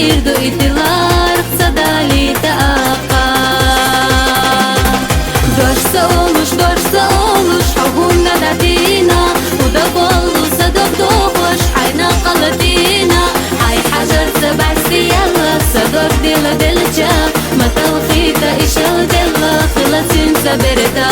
dirdu itilar sadali taqa Doşsa oluş Hubunna datina Uda bollu sadok doğuş Hayna qalatina Hay hajar sabasti yalla Sador dila delja Matal khita ishal dilla Khilasin sabirta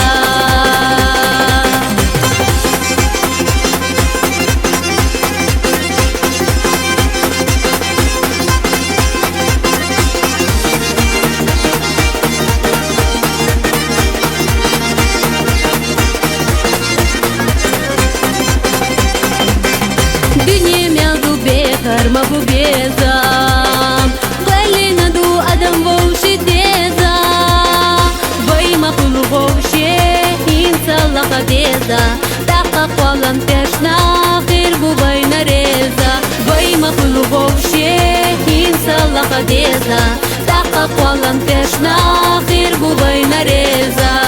ما بو بيزام قلنا دو أدم بوشي ديزا باي ما قلو بوشي إنسا لقا ديزا تحقق والم تشنا خير بو باين ريزا باي ما قلو بوشي إنسا لقا ديزا تحقق والم تشنا خير بو باين ريزا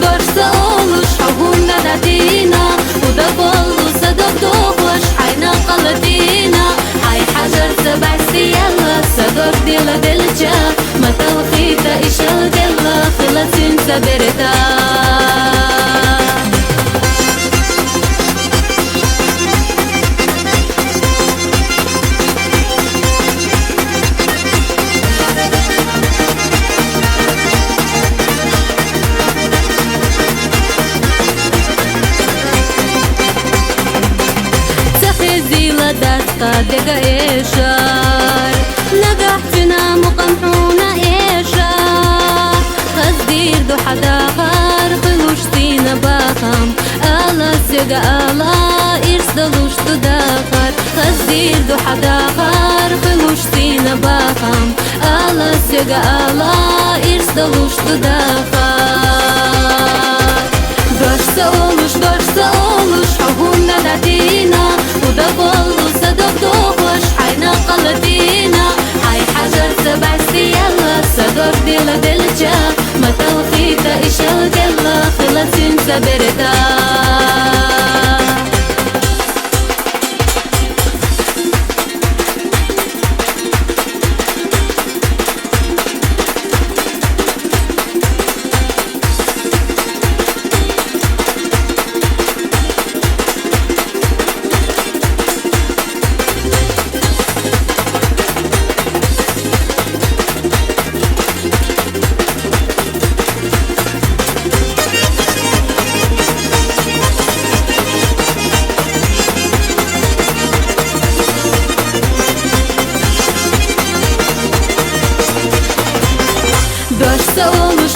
Doşsa oluş Hubunna datina Uda bollu sadok doğuş Hayna qalatina Hay hajar sabasti yalla Sador dila delja Matal khita ishal dilla Khilasin sabirta دقا إيشار نقحتنا مقمحونا إيشار خزدير دو حدا غار خلوشتينا باخم ألا سيقا ألا إرس دلوش تداخر خزدير دو حدا غار خلوشتينا باخم ألا سيقا ألا إرس دلوش تداخر Doşsa oluş Hubunna datina Uda bollu sadok doğuş Hayna qalatina Hay hajar sabasti yalla Sador dila delja Matal khita ishal dilla Khilasin sabirta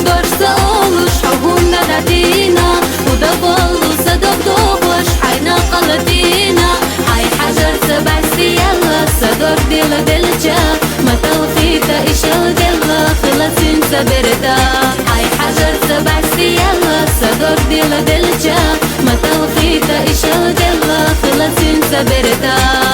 Doşsa oluş Hubunna datina Uda bollu sadok doğuş Hayna qalatina Hay hajar sabasti yalla Sador dila delja Matal khita ishal dilla Khilasin sabirta Hay hajar sabasti yalla Sador dila delja Matal khita ishal dilla Khilasin sabirta